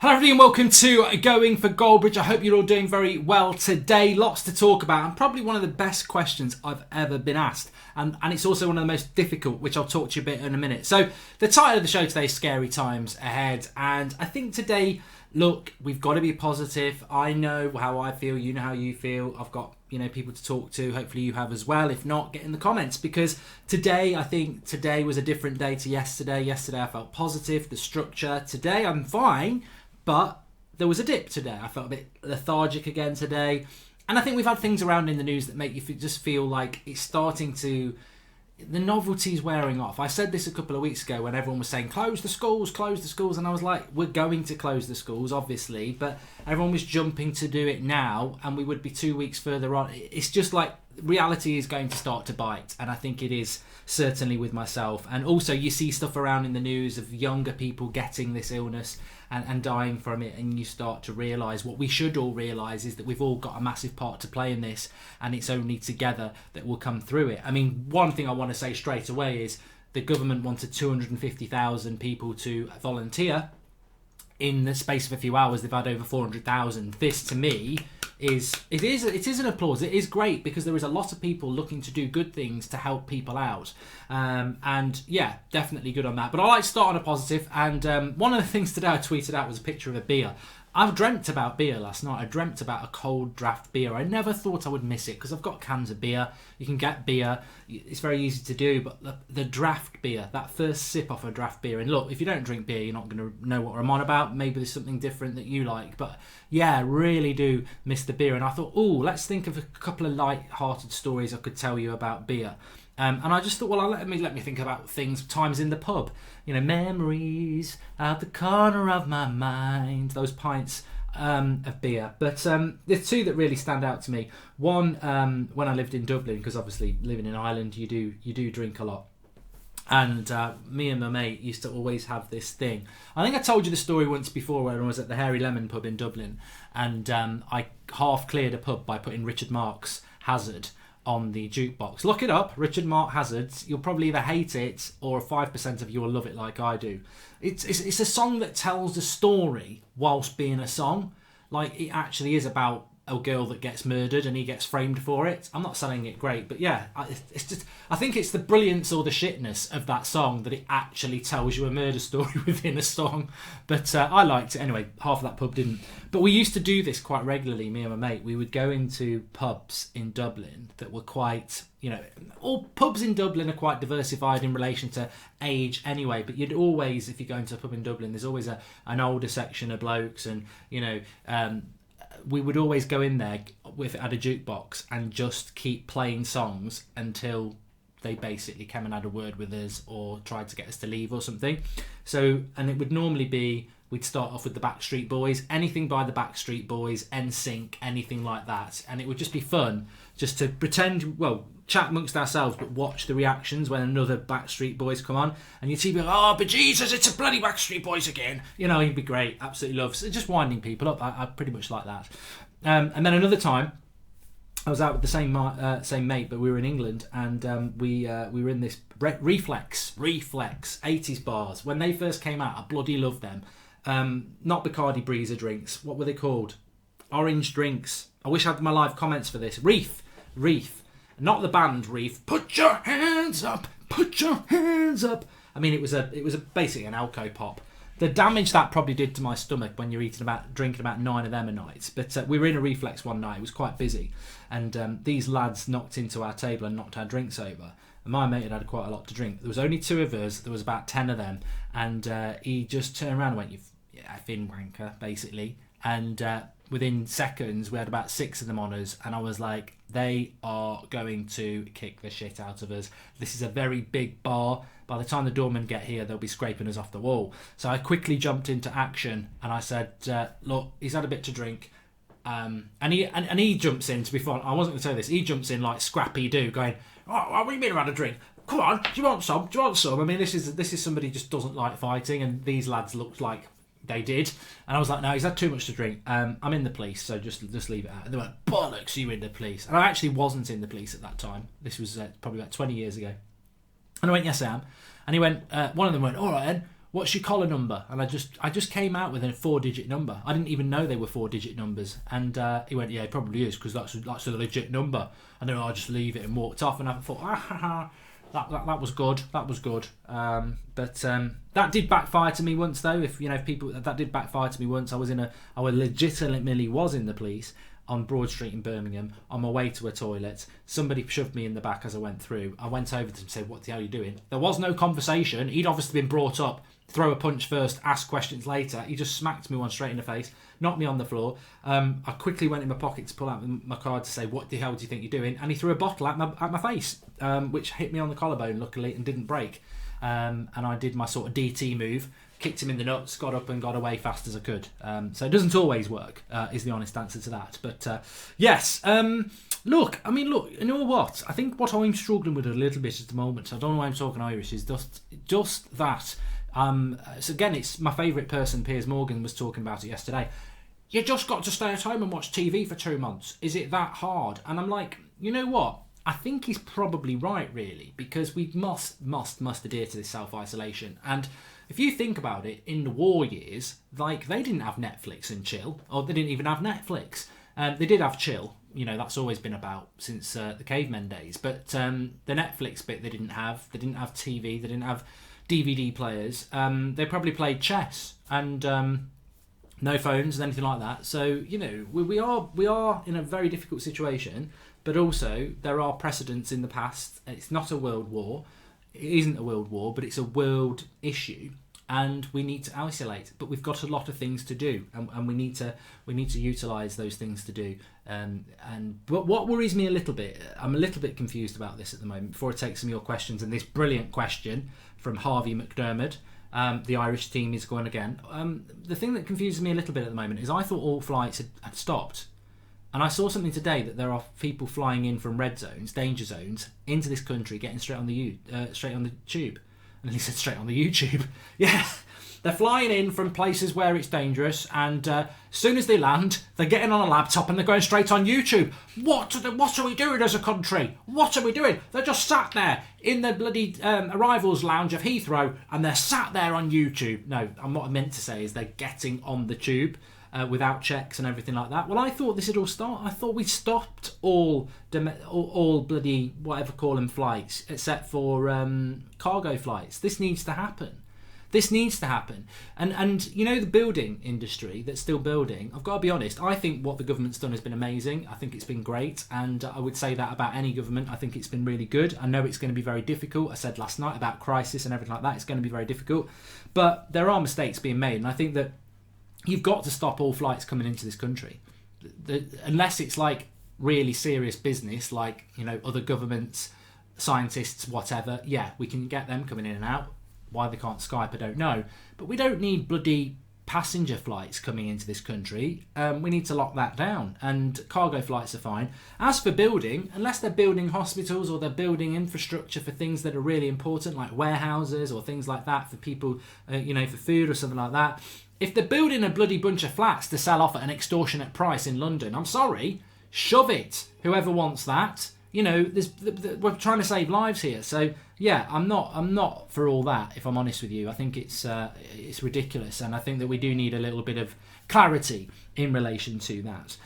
Hello everybody and welcome to Going for Goldbridge. I hope you're all doing very well today. Lots to talk about and probably one of the best questions I've ever been asked. And it's also one of the most difficult, which I'll talk to you a bit in a minute. So the title of the show today is Scary Times Ahead. And I think today, look, we've got to be positive. I know how I feel, you know how you feel. I've got people to talk to. Hopefully you have as well. If not, get in the comments, because I think today was a different day to yesterday. Yesterday I felt positive, the structure. Today I'm fine. But there was a dip today. I felt a bit lethargic again today. And I think we've had things around in the news that make you just feel like it's starting to... The novelty's wearing off. I said this a couple of weeks ago when everyone was saying, close the schools. And I was like, we're going to close the schools, obviously. But everyone was jumping to do it now, and we would be 2 weeks further on. It's just like reality is going to start to bite. And I think it is certainly with myself. And also you see stuff around in the news of younger people getting this illness and dying from it, and you start to realise what we should all realise is that we've all got a massive part to play in this, and it's only together that we'll come through it. I mean, one thing I want to say straight away is the government wanted 250,000 people to volunteer. In the space of a few hours, they've had over 400,000. This, to me, it is an applause. It is great because there is a lot of people looking to do good things to help people out, and yeah, definitely good on that. But I like to start on a positive, and one of the things today I tweeted out was a picture of a beer. I've dreamt about beer last night. I dreamt about a cold draft beer. I never thought I would miss it because I've got cans of beer. You can get beer. It's very easy to do. But the draft beer, that first sip off a draft beer. And look, if you don't drink beer, you're not going to know what I'm on about. Maybe there's something different that you like. But yeah, I really do miss the beer. And I thought, let's think of a couple of light-hearted stories I could tell you about beer. And I just thought, let me think about times in the pub. Memories at the corner of my mind. Those pints of beer. But there's two that really stand out to me. One, when I lived in Dublin, because obviously living in Ireland, you do drink a lot. And me and my mate used to always have this thing. I think I told you the story once before where I was at the Hairy Lemon pub in Dublin, and I half cleared a pub by putting Richard Marx's Hazard on the jukebox. Look it up, Richard Marx Hazards. You'll probably either hate it or 5% of you will love it like I do. It's a song that tells a story whilst being a song. Like, it actually is about a girl that gets murdered and he gets framed for it. I'm not selling it great, but yeah, I think it's the brilliance or the shitness of that song that it actually tells you a murder story within a song. But I liked it anyway. Half of that pub didn't. But we used to do this quite regularly, me and my mate. We would go into pubs in Dublin that were quite, all pubs in Dublin are quite diversified in relation to age anyway, but you'd always, if you go into a pub in Dublin, there's always an older section of blokes, and we would always go in there at a jukebox and just keep playing songs until they basically came and had a word with us or tried to get us to leave or something. So, and it would normally be, we'd start off with the Backstreet Boys, anything by the Backstreet Boys, NSYNC, anything like that. And it would just be fun just to pretend, chat amongst ourselves, but watch the reactions when another Backstreet Boys come on. And you'd see people, but Jesus, it's a bloody Backstreet Boys again. It'd be great. Absolutely love. So just winding people up. I pretty much like that. And then another time, I was out with the same mate, but we were in England, and we were in this Reflex 80s bars. When they first came out, I bloody loved them. Not Bacardi Breezer drinks. What were they called? Orange drinks. I wish I had my live comments for this. Reef. Not the band Reef. Put your hands up. Put your hands up. I mean, it was basically an alco pop. The damage that probably did to my stomach when you're drinking about 9 of them a night. But we were in a Reflex one night. It was quite busy, and these lads knocked into our table and knocked our drinks over. And my mate had quite a lot to drink. There was only 2 of us. There was about 10 of them, and he just turned around and went, "You effing wanker," basically. And within seconds, we had about 6 of them on us, and I was like, they are going to kick the shit out of us. This is a very big bar. By the time the doormen get here, they'll be scraping us off the wall. So I quickly jumped into action, and I said, look, he's had a bit to drink. And he jumps in, to be fun. I wasn't going to say this. He jumps in like Scrappy Doo, going, what do you mean I've had a drink? Come on, do you want some? I mean, this is somebody who just doesn't like fighting, and these lads looked like they did. And I was like, no, he's had too much to drink. I'm in the police, so just leave it out. And they went, bollocks, you in the police. And I actually wasn't in the police at that time. This was probably about 20 years ago. And I went, yes, I am. And he went, one of them went, all right then, what's your collar number? And I just came out with a 4-digit number. I didn't even know they were 4-digit numbers. And he went, yeah, it probably is, because that's a legit number. And then I just leave it and walked off. And I thought, that was good. That was good. But that did backfire to me once, though. If people, that did backfire to me once. I legitimately was in the police on Broad Street in Birmingham on my way to a toilet. Somebody shoved me in the back as I went through. I went over to him and said, what the hell are you doing? There was no conversation. He'd obviously been brought up, throw a punch first, ask questions later. He just smacked me one straight in the face, knocked me on the floor. I quickly went in my pocket to pull out my card to say, what the hell do you think you're doing? And he threw a bottle at my face, which hit me on the collarbone, luckily, and didn't break. And I did my sort of DT move, kicked him in the nuts, got up and got away fast as I could. So it doesn't always work, is the honest answer to that. But yes, look, you know what? I think what I'm struggling with a little bit at the moment, I don't know why I'm talking Irish, is just that. So again, it's my favourite person, Piers Morgan, was talking about it yesterday. You just got to stay at home and watch TV for 2 months. Is it that hard? And I'm like, you know what? I think he's probably right, really, because we must adhere to this self-isolation. And if you think about it, in the war years, like, they didn't have Netflix and chill, or they didn't even have Netflix. They did have chill, that's always been about since the cavemen days. But the Netflix bit they didn't have. They didn't have TV. They didn't have DVD players. They probably played chess and no phones and anything like that. So we are in a very difficult situation. But also there are precedents in the past. It's not a world war. It isn't a world war, but it's a world issue, and we need to isolate. But we've got a lot of things to do, and we need to utilise those things to do. But what worries me a little bit, I'm a little bit confused about this at the moment. Before I take some of your questions, and this brilliant question from Harvey McDermott, the Irish team is going again. The thing that confuses me a little bit at the moment is I thought all flights had stopped. And I saw something today that there are people flying in from red zones, danger zones, into this country, getting straight on the tube. And he said straight on the YouTube. Yeah, they're flying in from places where it's dangerous, and as soon as they land, they're getting on a laptop and they're going straight on YouTube. What are we doing as a country? What are we doing? They're just sat there in the bloody arrivals lounge of Heathrow, and they're sat there on YouTube. No, what I meant to say is they're getting on the tube. Without checks and everything like that. Well, I thought this had all started. I thought we stopped all bloody whatever call them flights, except for cargo flights. This needs to happen. And the building industry that's still building, I've got to be honest, I think what the government's done has been amazing. I think it's been great, and I would say that about any government. I think it's been really good. I know it's going to be very difficult. I said last night about crisis and everything like that. It's going to be very difficult, but there are mistakes being made, and I think that you've got to stop all flights coming into this country, unless it's like really serious business, like other governments, scientists, whatever. Yeah, we can get them coming in and out. Why they can't Skype, I don't know. But we don't need bloody passenger flights coming into this country. We need to lock that down, and cargo flights are fine. As for building, unless they're building hospitals or they're building infrastructure for things that are really important, like warehouses or things like that for people, for food or something like that. If they're building a bloody bunch of flats to sell off at an extortionate price in London, I'm sorry, shove it. Whoever wants that, we're trying to save lives here. So yeah, I'm not for all that. If I'm honest with you, I think it's ridiculous, and I think that we do need a little bit of clarity in relation to that.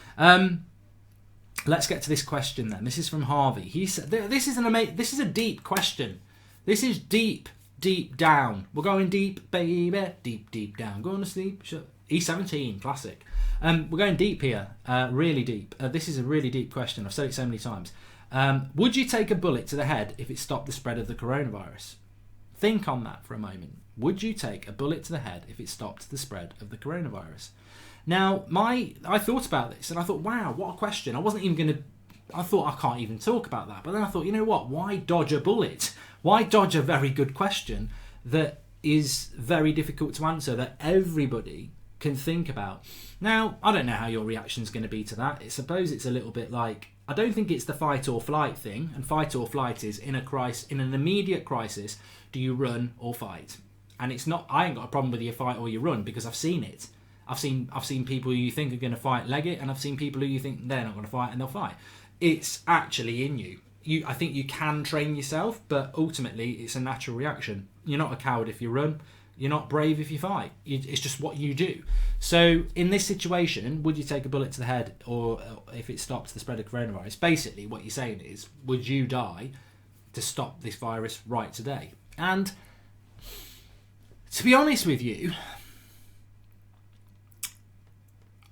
Let's get to this question then. This is from Harvey. He said, "This is a deep question. This is deep." Deep down. We're going deep, baby. Deep down. Going to sleep. E17, classic. We're going deep here. Really deep. This is a really deep question. I've said it so many times. Would you take a bullet to the head if it stopped the spread of the coronavirus? Think on that for a moment. Would you take a bullet to the head if it stopped the spread of the coronavirus? Now, I thought about this and I thought, wow, what a question. I thought I can't even talk about that. But then I thought, you know what? Why dodge a bullet? Why dodge a very good question that is very difficult to answer, that everybody can think about? Now, I don't know how your reaction is going to be to that. I suppose it's a little bit like, I don't think it's the fight or flight thing. And fight or flight is in an immediate crisis, do you run or fight? And it's not, I ain't got a problem with you fight or you run, because I've seen it. I've seen people who you think are going to fight leg it, and I've seen people who you think they're not going to fight and they'll fight. It's actually in you. I think you can train yourself, but ultimately it's a natural reaction. You're not a coward if you run. You're not brave if you fight. It's just what you do. So in this situation, would you take a bullet to the head, or if it stops the spread of coronavirus? Basically, what you're saying is, would you die to stop this virus right today? And to be honest with you,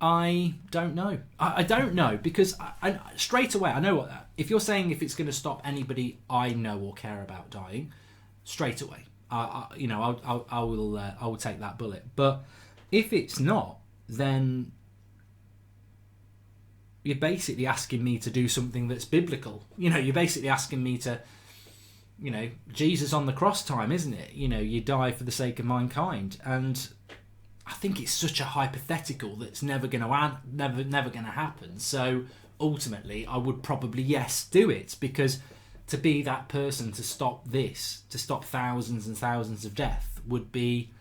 I don't know. I don't know, because I straight away I know what that. If you're saying if it's going to stop anybody I know or care about dying, straight away, I will take that bullet. But if it's not, then you're basically asking me to do something that's biblical. You're basically asking me to, Jesus on the cross time, isn't it? You die for the sake of mankind, and I think it's such a hypothetical that's never going to happen. So ultimately, I would probably do it, because to be that person to stop this, to stop thousands and thousands of death, would be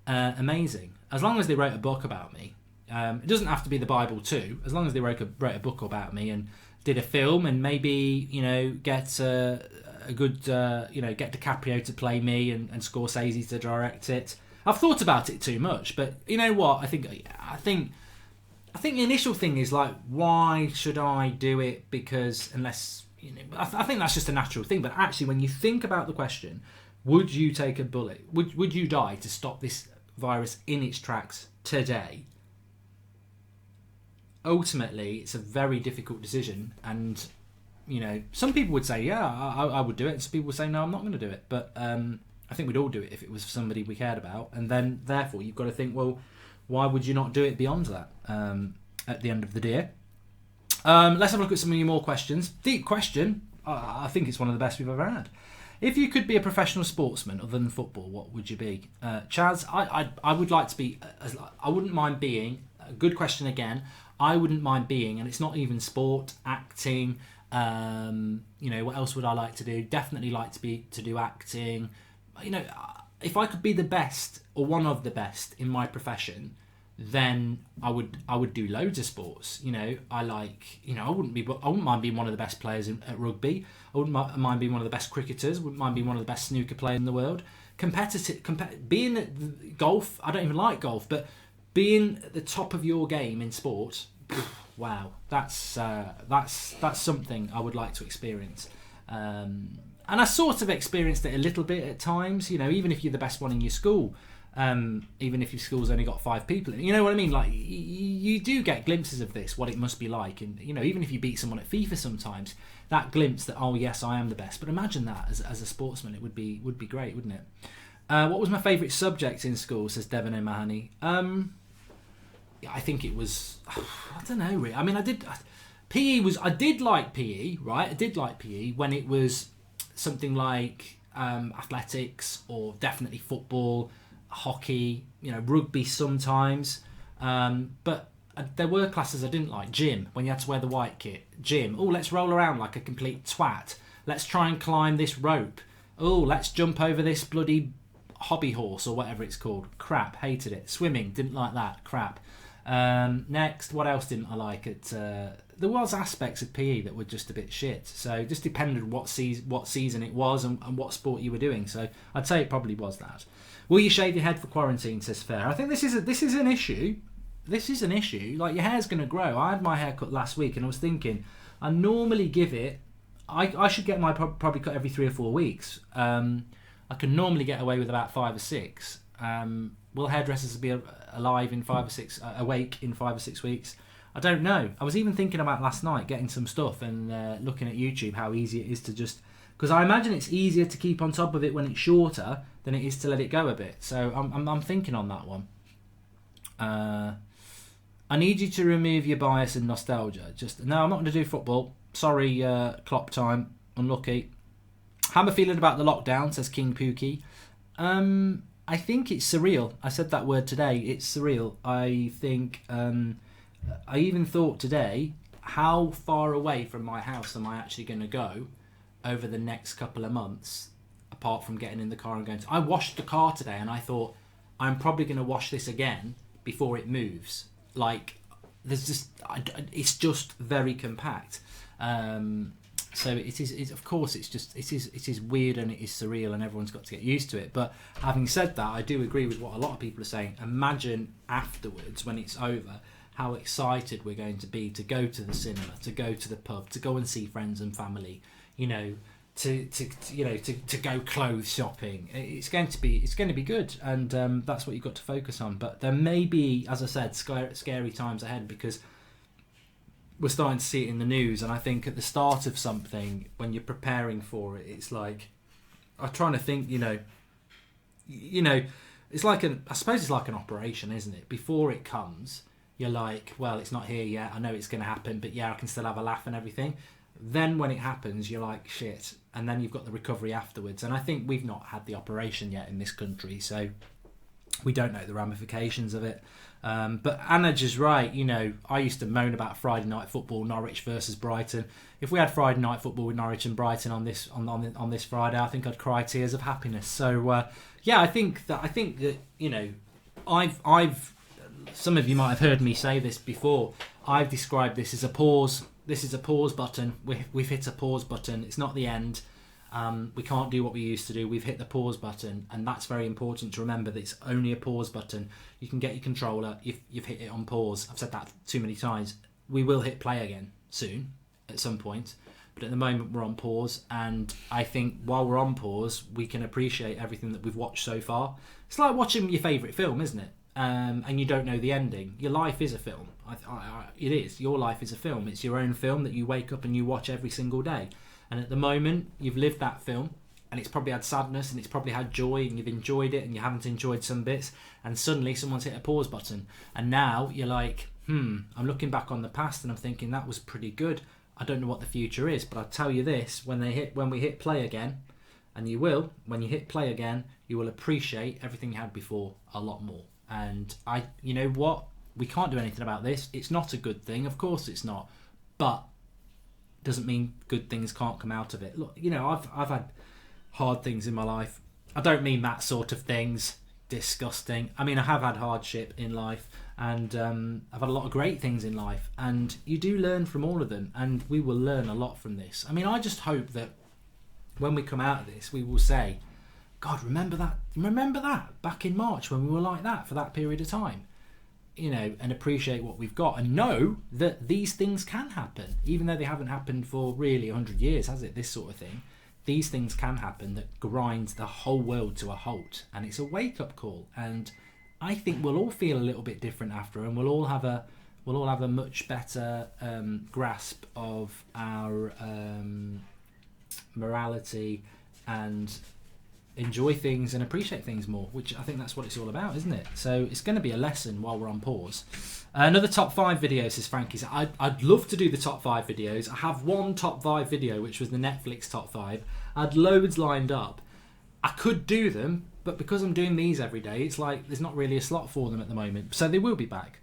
amazing. As long as they wrote a book about me, it doesn't have to be the Bible too. As long as they wrote a book about me and did a film, and maybe get a good get DiCaprio to play me and Scorsese to direct it. I've thought about it too much, but you know what? I think the initial thing is like, why should I do it? Because unless I think that's just a natural thing. But actually, when you think about the question, would you take a bullet? Would you die to stop this virus in its tracks today? Ultimately, it's a very difficult decision, and some people would say, I would do it, and some people would say, no, I'm not going to do it. But I think we'd all do it if it was somebody we cared about. And then, therefore, you've got to think, well, why would you not do it beyond that at the end of the day? Let's have a look at some of your more questions. Deep question. I think it's one of the best we've ever had. If you could be a professional sportsman other than football, what would you be? Chaz, I would like to be... I wouldn't mind being... A good question again. I wouldn't mind being, and it's not even sport, acting... what else would I like to do? Definitely like to do acting. If I could be the best or one of the best in my profession, then I would do loads of sports. I wouldn't mind being one of the best players at rugby. I wouldn't mind being one of the best cricketers. Wouldn't mind being one of the best snooker players in the world. Being at golf. I don't even like golf, but being at the top of your game in sport. Wow, that's something I would like to experience. And I sort of experienced it a little bit at times, even if you're the best one in your school, even if your school's only got 5 people. You know what I mean? Like, you do get glimpses of this, what it must be like. And, even if you beat someone at FIFA sometimes, that glimpse that, oh, yes, I am the best. But imagine that as a sportsman, it would be great, wouldn't it? What was my favourite subject in school, says Devon O'Mahony? I think it was, I don't know, really. I mean, I did like PE, right? I did like PE when it was something like athletics, or definitely football, hockey, rugby sometimes. But there were classes I didn't like. Gym, when you had to wear the white kit. Gym, oh, let's roll around like a complete twat. Let's try and climb this rope. Oh, let's jump over this bloody hobby horse or whatever it's called. Crap, hated it. Swimming, didn't like that. Crap. Next, what else didn't I like? There was aspects of PE that were just a bit shit. So it just depended what season it was and what sport you were doing. So I'd say it probably was that. Will you shave your head for quarantine, says Fair? I think this is an issue. This is an issue. Like, your hair's going to grow. I had my hair cut last week, and I was thinking, I normally give it... I should get my probably cut every 3 or 4 weeks. I can normally get away with about 5 or 6. Will hairdressers be awake in 5 or 6 weeks? I don't know. I was even thinking about last night getting some stuff and looking at YouTube how easy it is to just... Because I imagine it's easier to keep on top of it when it's shorter than it is to let it go a bit. So I'm thinking on that one. I need you to remove your bias and nostalgia. No, I'm not going to do football. Sorry, Klopp time. Unlucky. How am I feeling about the lockdown, says King Pookie. I think it's surreal. I said that word today. It's surreal. I think... I even thought today, how far away from my house am I actually going to go over the next couple of months, apart from getting in the car and going I washed the car today, and I thought, I'm probably going to wash this again before it moves. Like, it's just very compact. So of course, it is weird and it is surreal, and everyone's got to get used to it. But having said that, I do agree with what a lot of people are saying. Imagine afterwards, when it's over, how excited we're going to be to go to the cinema, to go to the pub, to go and see friends and family. To go clothes shopping. It's going to be good, and that's what you've got to focus on. But there may be, as I said, scary times ahead, because we're starting to see it in the news. And I think at the start of something, when you're preparing for it, it's like, I'm trying to think, it's like I suppose it's like an operation, isn't it? Before it comes, you're like, well, it's not here yet, I know it's going to happen, but yeah, I can still have a laugh and everything. Then when it happens, you're like, shit, and then you've got the recovery afterwards. And I think we've not had the operation yet in this country, so we don't know the ramifications of it. But Anna's just right. I used to moan about Friday night football, Norwich versus Brighton. If we had Friday night football with Norwich and Brighton on this Friday, I think I'd cry tears of happiness. So yeah, I think that I've some of you might have heard me say this before. I've described this as a pause. This is a pause button. We've hit a pause button. It's not the end. We can't do what we used to do. We've hit the pause button, and that's very important to remember, that it's only a pause button. You can get your controller if you've hit it on pause. I've said that too many times. We will hit play again soon, at some point, but at the moment we're on pause, and I think while we're on pause, we can appreciate everything that we've watched so far. It's like watching your favourite film, isn't it? And you don't know the ending. Your life is a film. It is. Your life is a film. It's your own film that you wake up and you watch every single day. And at the moment, you've lived that film, and it's probably had sadness, and it's probably had joy, and you've enjoyed it, and you haven't enjoyed some bits, and suddenly someone's hit a pause button, and now you're like, I'm looking back on the past, and I'm thinking that was pretty good. I don't know what the future is, but I'll tell you this: when we hit play again, and when you hit play again, you will appreciate everything you had before a lot more. And you know what? We can't do anything about this. It's not a good thing, of course it's not, but doesn't mean good things can't come out of it. Look, I've had hard things in my life. I don't mean that sort of things, disgusting. I mean, I have had hardship in life, and I've had a lot of great things in life, and you do learn from all of them, and we will learn a lot from this. I mean, I just hope that when we come out of this, we will say, God, remember that back in March when we were like that for that period of time. And appreciate what we've got, and know that these things can happen, even though they haven't happened for really 100 years, has it? This sort of thing. These things can happen that grinds the whole world to a halt, and it's a wake-up call. And I think we'll all feel a little bit different after, and we'll all have a much better grasp of our morality, and enjoy things and appreciate things more, which I think that's what it's all about, isn't it? So it's going to be a lesson while we're on pause. Another top 5 videos, says Frankie. So I'd love to do the top 5 videos. I have one top 5 video, which was the Netflix top 5. I had loads lined up. I could do them, but because I'm doing these every day, it's like there's not really a slot for them at the moment. So they will be back.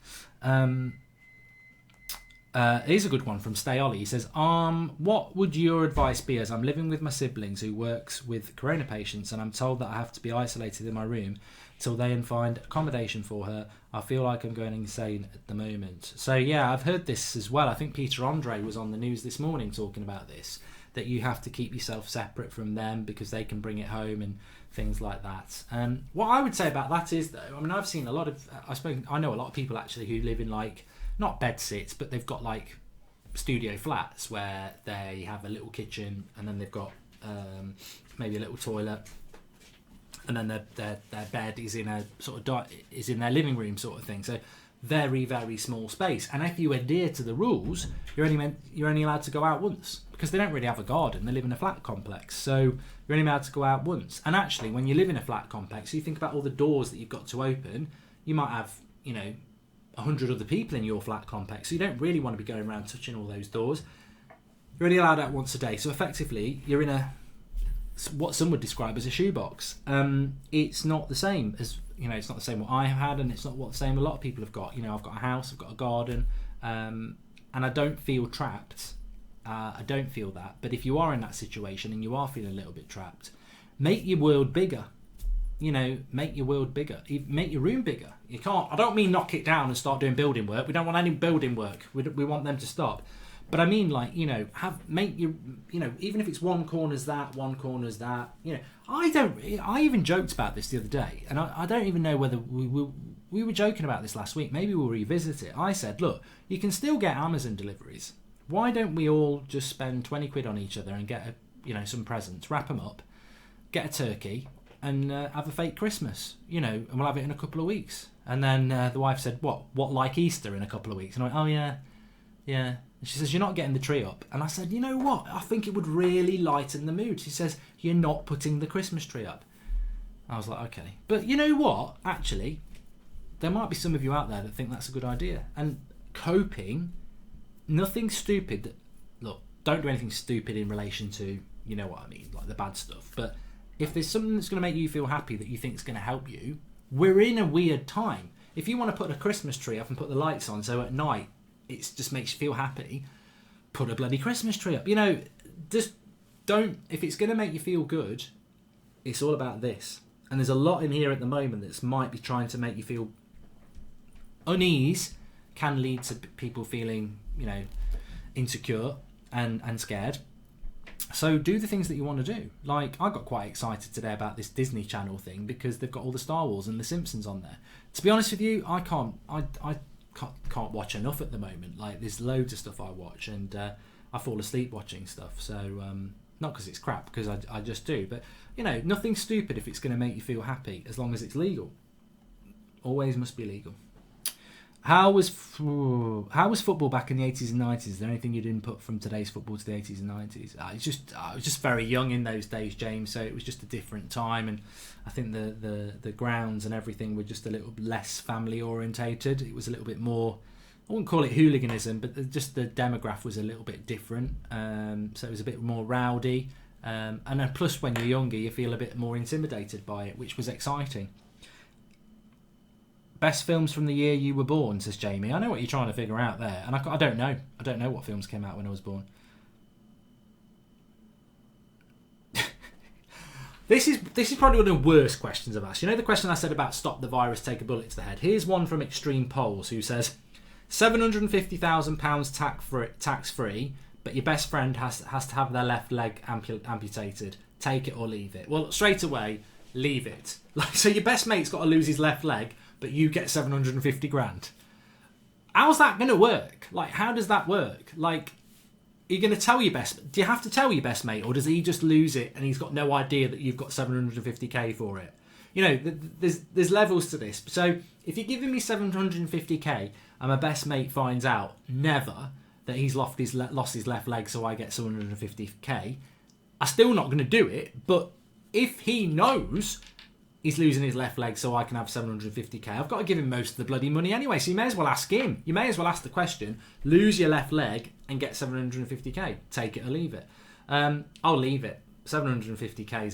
Here's a good one from Stay Ollie. He says, what would your advice be, as I'm living with my siblings who works with corona patients, and I'm told that I have to be isolated in my room till they find accommodation for her? I feel like I'm going insane at the moment. So yeah, I've heard this as well. I think Peter Andre was on the news this morning talking about this, that you have to keep yourself separate from them because they can bring it home and things like that. What I would say about that is, though, I mean, I've seen a lot of, I know a lot of people actually who live in, like, not bed sits, but they've got like studio flats where they have a little kitchen, and then they've got maybe a little toilet, and then their bed is in a sort of is in their living room sort of thing. So very, very small space. And if you adhere to the rules, you're only allowed to go out once, because they don't really have a garden. They live in a flat complex, so you're only allowed to go out once. And actually, when you live in a flat complex, you think about all the doors that you've got to open. You might have 100 other people in your flat complex, so you don't really want to be going around touching all those doors. You're only allowed out once a day, so effectively you're in what some would describe as a shoebox. It's not the same as it's not the same what I have had, and it's not what the same a lot of people have got. I've got a house, I've got a garden, and I don't feel trapped. I don't feel that. But if you are in that situation and you are feeling a little bit trapped, make your world bigger. Make your world bigger. Make your room bigger. I don't mean knock it down and start doing building work. We don't want any building work. We want them to stop. But I mean, like, you know, make your, you know, even if it's one corner's that, you know, I even joked about this the other day, and I don't even know whether we were joking about this last week. Maybe we'll revisit it. I said, look, you can still get Amazon deliveries. Why don't we all just spend 20 quid on each other and get some presents, wrap them up, get a turkey, and have a fake Christmas, you know, and we'll have it in a couple of weeks. And then the wife said, what like Easter in a couple of weeks? And I went, oh yeah. And she says, you're not getting the tree up. And I said, you know what? I think it would really lighten the mood. She says, you're not putting the Christmas tree up. I was like, okay. But you know what? Actually, there might be some of you out there that think that's a good idea. And coping, nothing stupid. Look, don't do anything stupid in relation to, you know what I mean, like the bad stuff. But if there's something that's going to make you feel happy that you think is going to help you, we're in a weird time. If you want to put a Christmas tree up and put the lights on, so at night it just makes you feel happy, put a bloody Christmas tree up. You know, just don't. If it's going to make you feel good, it's all about this. And there's a lot in here at the moment that might be trying to make you feel unease, can lead to people feeling, you know, insecure and scared. So do the things that you want to do. Like, I got quite excited today about this Disney Channel thing because they've got all the Star Wars and the Simpsons on there. To be honest with you, I can't watch enough at the moment. Like, there's loads of stuff I watch, and I fall asleep watching stuff. So not because it's crap, because I just do. But you know, nothing stupid if it's going to make you feel happy, as long as it's legal. Always must be legal. How was football back in the 80s and 90s? Is there anything you'd input from today's football to the 80s and 90s? I was just very young in those days, James, so it was just a different time, and I think the grounds and everything were just a little less family orientated. It was a little bit more, I wouldn't call it hooliganism, but just the demographic was a little bit different, so it was a bit more rowdy, and then plus when you're younger you feel a bit more intimidated by it, which was exciting. Best films from the year you were born, says Jamie. I know what you're trying to figure out there, and I don't know. I don't know what films came out when I was born. This is probably one of the worst questions I've asked. You know the question I said about stop the virus, take a bullet to the head? Here's one from Extreme Polls who says, £750,000 tax-free, but your best friend has to have their left leg amputated. Take it or leave it. Well, straight away, leave it. Like, so your best mate's got to lose his left leg, but you get 750 grand. How's that going to work? Like, how does that work? Like, are you going to tell your best... Do you have to tell your best mate, or does he just lose it and he's got no idea that you've got 750k for it? You know, there's levels to this. So if you're giving me 750k and my best mate finds out never that he's lost his left leg, so I get 750k, I'm still not going to do it. But if he knows he's losing his left leg so I can have 750k, I've got to give him most of the bloody money anyway, so you may as well ask him. You may as well ask the question, lose your left leg and get 750k. Take it or leave it. I'll leave it. 750k